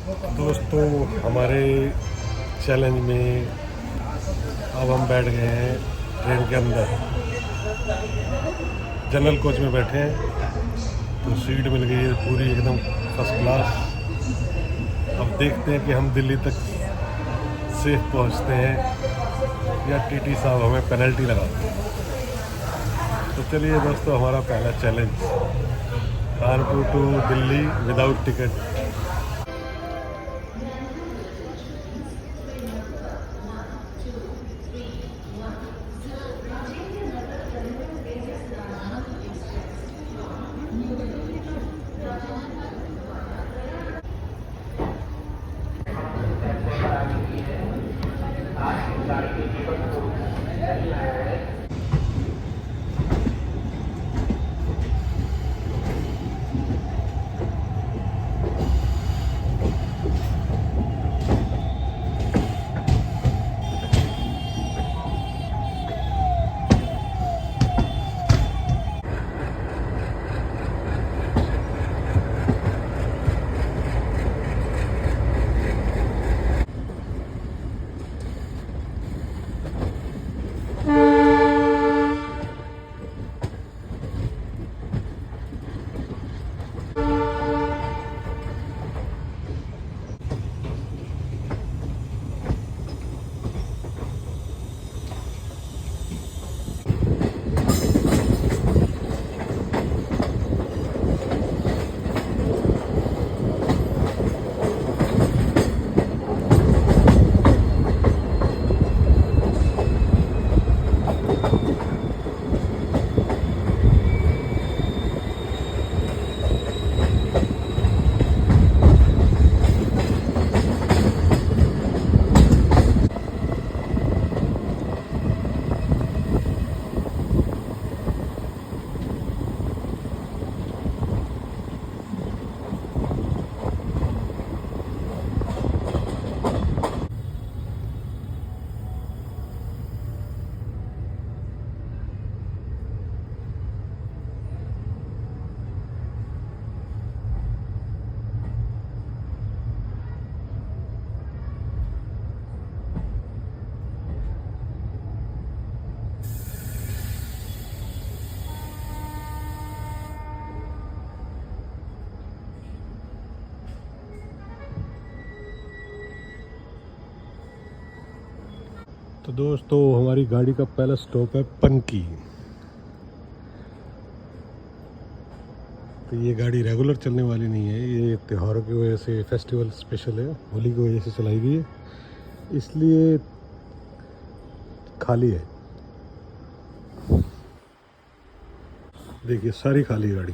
दोस्तों हमारे चैलेंज में अब हम बैठ गए हैं ट्रेन के अंदर। जनरल कोच में बैठे हैं तो सीट मिल गई है पूरी एकदम फर्स्ट क्लास। अब देखते हैं कि हम दिल्ली तक सेफ पहुंचते हैं या टीटी साहब हमें पेनल्टी लगाते हैं। तो चलिए दोस्तों, हमारा पहला challenge Kanpur to Delhi without ticket. तो दोस्तों, हमारी गाड़ी का पहला स्टॉप है पनकी। तो ये गाड़ी रेगुलर चलने वाली नहीं है, ये त्योहारों की वजह से फेस्टिवल स्पेशल है, होली की वजह से चलाई गई है, इसलिए खाली है। देखिए सारी खाली गाड़ी।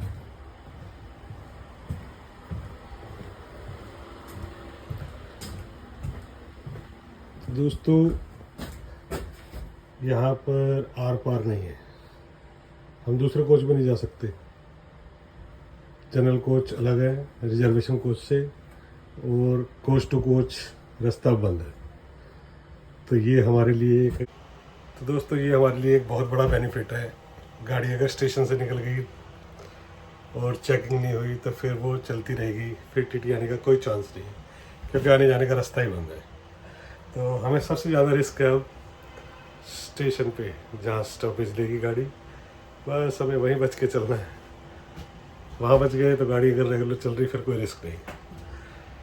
दोस्तों, यहाँ पर आर पार नहीं है, हम दूसरे कोच में नहीं जा सकते। जनरल कोच अलग है रिजर्वेशन कोच से, और कोच टू कोच रास्ता बंद है। तो ये हमारे लिए एक बहुत बड़ा बेनिफिट है। गाड़ी अगर स्टेशन से निकल गई और चेकिंग नहीं हुई तो फिर वो चलती रहेगी, फिर टीटी आने का कोई चांस नहीं है, क्योंकि आने जाने का रास्ता ही बंद है। तो हमें सबसे ज़्यादा रिस्क है अब स्टेशन पे, जहाँ स्टॉपेज लेगी गाड़ी, बस हमें वहीं बच के चलना है। वहाँ बच गए तो गाड़ी अगर रेगुलर चल रही फिर कोई रिस्क नहीं।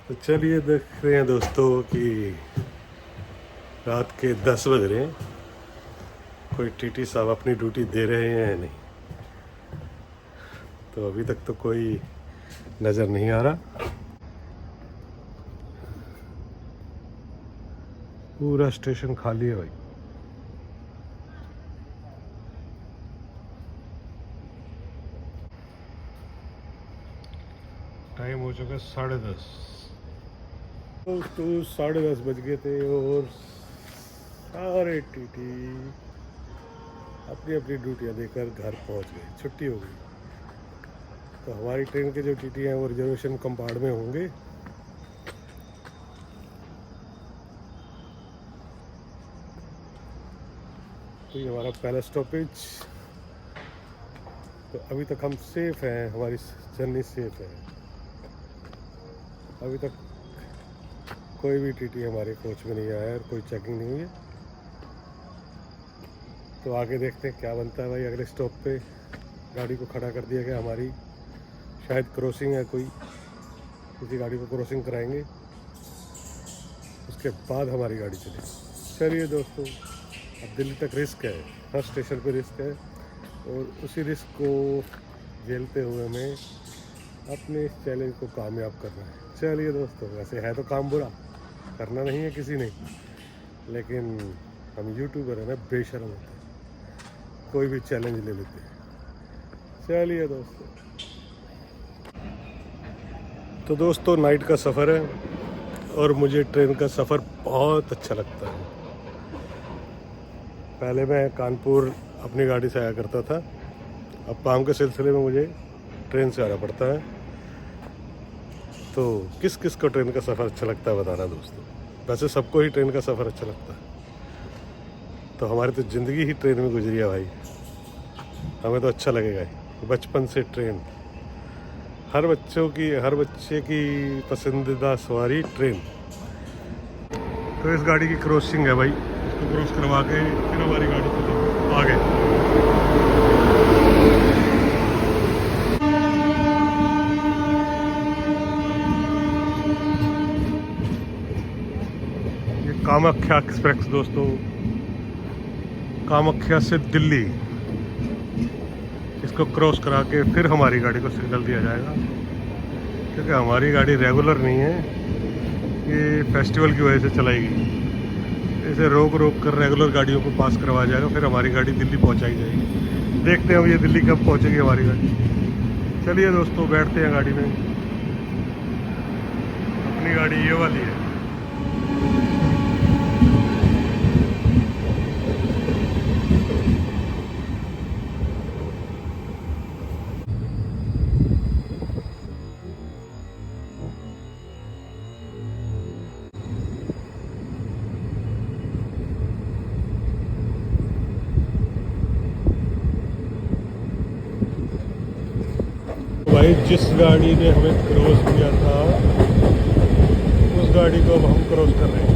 तो चलिए देख रहे हैं दोस्तों कि रात के 10 बज रहे हैं, कोई टीटी साहब अपनी ड्यूटी दे रहे हैं या नहीं। तो अभी तक तो कोई नज़र नहीं आ रहा। पूरा स्टेशन खाली है भाई। टाइम हो चुका 10:30। तो 10:30 बज गए थे और सारे टीटी अपनी अपनी ड्यूटियाँ देकर घर पहुंच गए, छुट्टी हो गई। तो हमारी ट्रेन के जो टीटी हैं वो रिजर्वेशन कंपार्ट में होंगे। तो ये हमारा पहला स्टॉपेज। तो अभी तक हम सेफ हैं, हमारी जर्नी सेफ है। अभी तक कोई भी टीटी हमारे कोच में नहीं आया और कोई चेकिंग नहीं हुई है। तो आगे देखते हैं क्या बनता है भाई। अगले स्टॉप पे गाड़ी को खड़ा कर दिया गया हमारी, शायद क्रॉसिंग है, कोई किसी गाड़ी को क्रॉसिंग कराएंगे, उसके बाद हमारी गाड़ी चलेगी। चलिए दोस्तों, अब दिल्ली तक रिस्क है, हर स्टेशन पे रिस्क है और उसी रिस्क को झेलते हुए हमें अपने इस चैलेंज को कामयाब करना है। चलिए दोस्तों, वैसे है तो काम बुरा, करना नहीं है किसी ने, लेकिन हम यूट्यूबर हैं ना, बेशर्म होते हैं, कोई भी चैलेंज ले लेते हैं। चलिए दोस्तों, तो दोस्तों नाइट का सफ़र है और मुझे ट्रेन का सफ़र बहुत अच्छा लगता है। पहले मैं कानपुर अपनी गाड़ी से आया करता था, अब काम के सिलसिले में मुझे ट्रेन से आना पड़ता है। तो किस किस को ट्रेन का सफ़र अच्छा लगता है बताना दोस्तों। वैसे सबको ही ट्रेन का सफ़र अच्छा लगता है, तो हमारी तो ज़िंदगी ही ट्रेन में गुजरी है भाई, हमें तो अच्छा लगेगा ही। बचपन से ट्रेन, हर बच्चे की पसंदीदा सवारी ट्रेन। तो इस गाड़ी की क्रॉसिंग है भाई, इसको क्रॉस करवा के फिर हमारी गाड़ी चलेगी आगे। ये कामाख्या एक्सप्रेस दोस्तों, कामाख्या से दिल्ली, इसको क्रॉस करा के फिर हमारी गाड़ी को सिग्नल दिया जाएगा, क्योंकि हमारी गाड़ी रेगुलर नहीं है, ये फेस्टिवल की वजह से चलाएगी। इसे रोक कर रेगुलर गाड़ियों को पास करवाया जाएगा, फिर हमारी गाड़ी दिल्ली पहुंचाई जाएगी। देखते हैं अब ये दिल्ली कब पहुंचेगी हमारी गाड़ी। चलिए दोस्तों, बैठते हैं गाड़ी में। अपनी गाड़ी ये वाली है। भाई जिस गाड़ी ने हमें क्रॉस किया था उस गाड़ी को अब हम क्रॉस कर रहे हैं।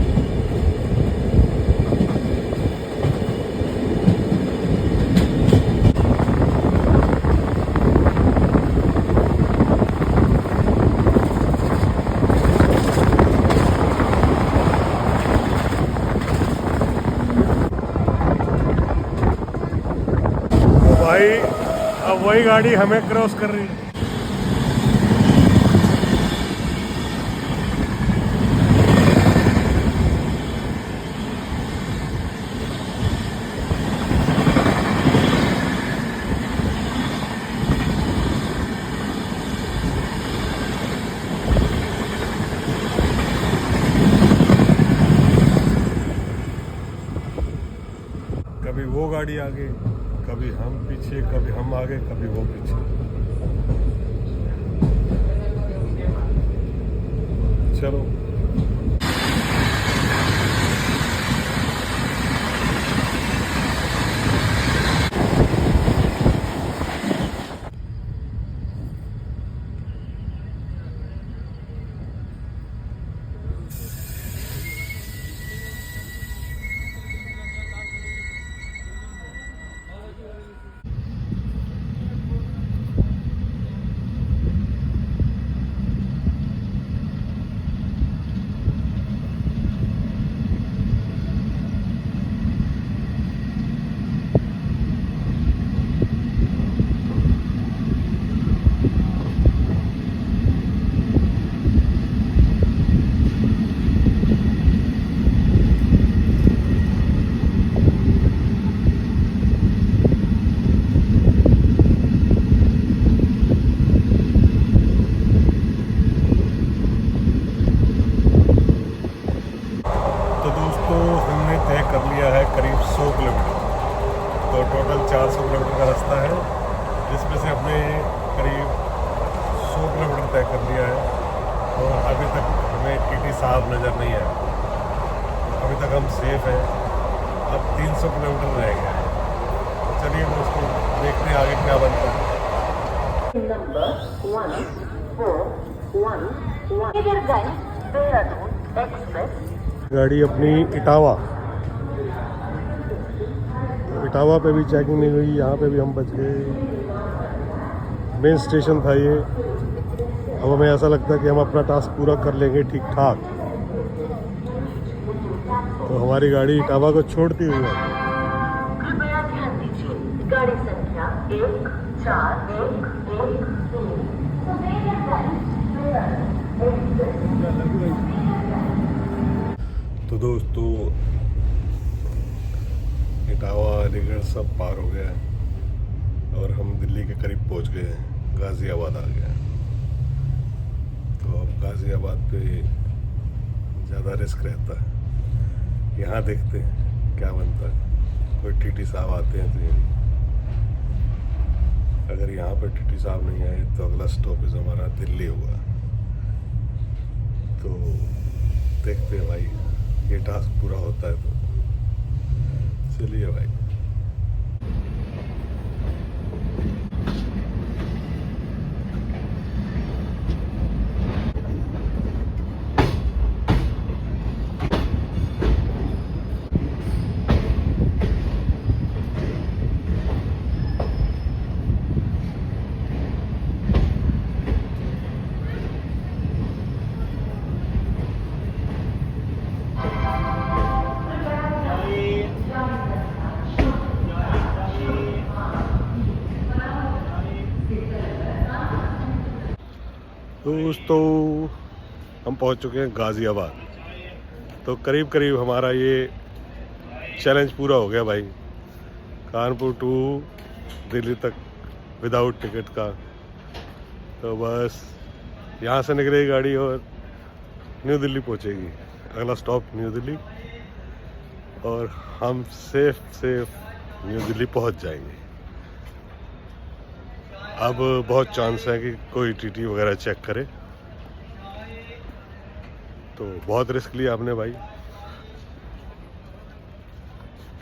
तो भाई अब वही गाड़ी हमें क्रॉस कर रही है। कभी वो गाड़ी आगे, कभी हम पीछे, कभी हम आगे, कभी वो पीछे। चलो कर लिया है करीब 100 किलोमीटर, तो टोटल 400 किलोमीटर का रास्ता है, जिसमें से हमने करीब 100 किलोमीटर तय कर लिया है और अभी तक हमें टीटी साहब नज़र नहीं आए। अभी तक हम सेफ हैं, अब 300 किलोमीटर रह गया है। तो चलिए दोस्तों, देखते हैं आगे क्या बनता है। नंबर 1411 देहरादून गाड़ी अपनी इटावा, इटावा पे भी चेकिंग नहीं हुई, यहाँ पे भी हम बच गए। मेन स्टेशन था ये। अब हमें ऐसा लगता है कि हम अपना टास्क पूरा कर लेंगे ठीक ठाक। तो हमारी गाड़ी इटावा को छोड़ती हुई है। कृपया ध्यान दीजिए, गाड़ी संख्या 1411। तो दोस्तों इटावा अलीगढ़ सब पार हो गया है और हम दिल्ली के करीब पहुंच गए हैं। गाज़ियाबाद आ गया है। तो अब गाज़ियाबाद पे ज़्यादा रिस्क रहता है। यहाँ देखते हैं क्या बनता है। कोई टीटी साहब आते हैं तो ये, अगर यहाँ पर टीटी साहब नहीं आए तो अगला स्टॉपेज हमारा दिल्ली होगा। तो देखते हैं भाई, ये टास्क पूरा होता है तो चलिए भाई। दोस्तों हम पहुंच चुके हैं गाज़ियाबाद। तो करीब करीब हमारा ये चैलेंज पूरा हो गया भाई। कानपुर टू दिल्ली तक विदाउट टिकट का। तो बस यहाँ से निकलेगी गाड़ी और न्यू दिल्ली पहुँचेगी। अगला स्टॉप न्यू दिल्ली और हम सेफ न्यू दिल्ली पहुँच जाएंगे। अब बहुत चांस है कि कोई टीटी वगैरह चेक करे। तो बहुत रिस्क लिया आपने भाई।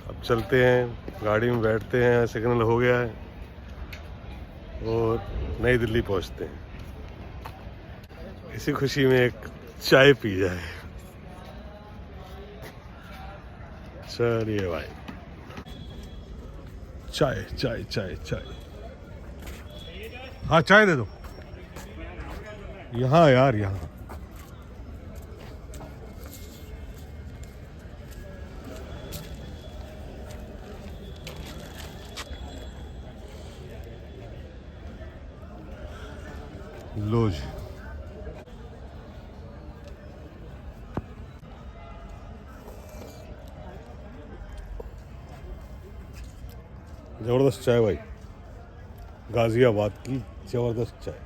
अब चलते हैं, गाड़ी में बैठते हैं, सिग्नल हो गया है और नई दिल्ली पहुंचते हैं। इसी खुशी में एक चाय पी जाए। चलिए भाई, चाय चाय चाय चाय। हाँ चाय दे दो। यहाँ यार, यहाँ लो जी। जबरदस्त चाय भाई, गाज़ियाबाद की ज़बरदस्त चाय।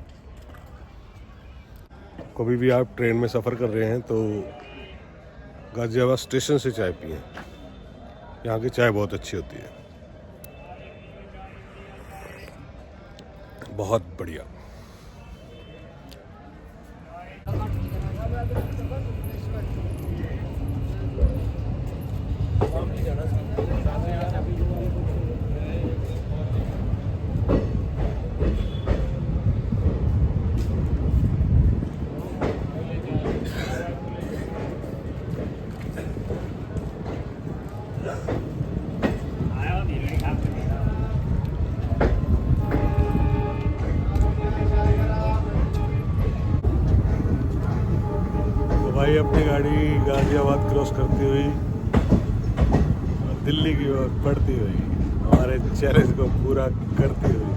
कभी भी आप ट्रेन में सफ़र कर रहे हैं तो गाज़ियाबाद स्टेशन से चाय पिएं। यहाँ की चाय बहुत अच्छी होती है, बहुत बढ़िया। भाई अपनी गाड़ी गाज़ियाबाद क्रॉस करती हुई दिल्ली की ओर बढ़ती हुई, हमारे चैलेंज को पूरा करती हुई।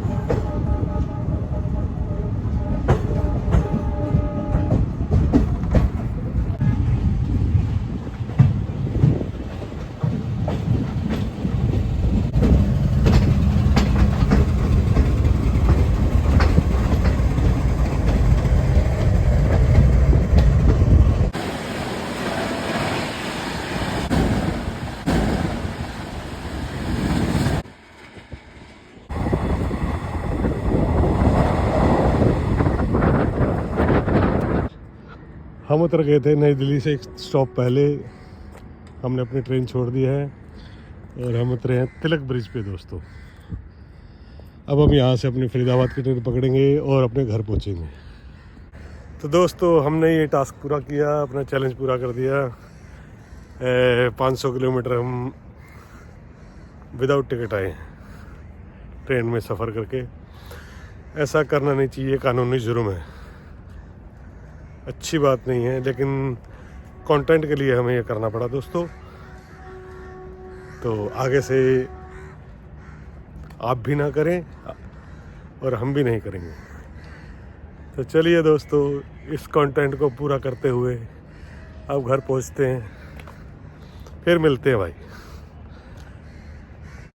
हम उतर गए थे नई दिल्ली से एक स्टॉप पहले। हमने अपनी ट्रेन छोड़ दी है और हम उतरे हैं तिलक ब्रिज पे दोस्तों। अब हम यहाँ से अपनी फरीदाबाद की ट्रेन पकड़ेंगे और अपने घर पहुँचेंगे। तो दोस्तों हमने ये टास्क पूरा किया, अपना चैलेंज पूरा कर दिया। 500 किलोमीटर हम विदाउट टिकट आए हैं ट्रेन में सफ़र करके। ऐसा करना नहीं चाहिए, कानूनी जुर्म है, अच्छी बात नहीं है, लेकिन कंटेंट के लिए हमें ये करना पड़ा दोस्तों। तो आगे से आप भी ना करें और हम भी नहीं करेंगे। तो चलिए दोस्तों, इस कंटेंट को पूरा करते हुए अब घर पहुंचते हैं, फिर मिलते हैं भाई।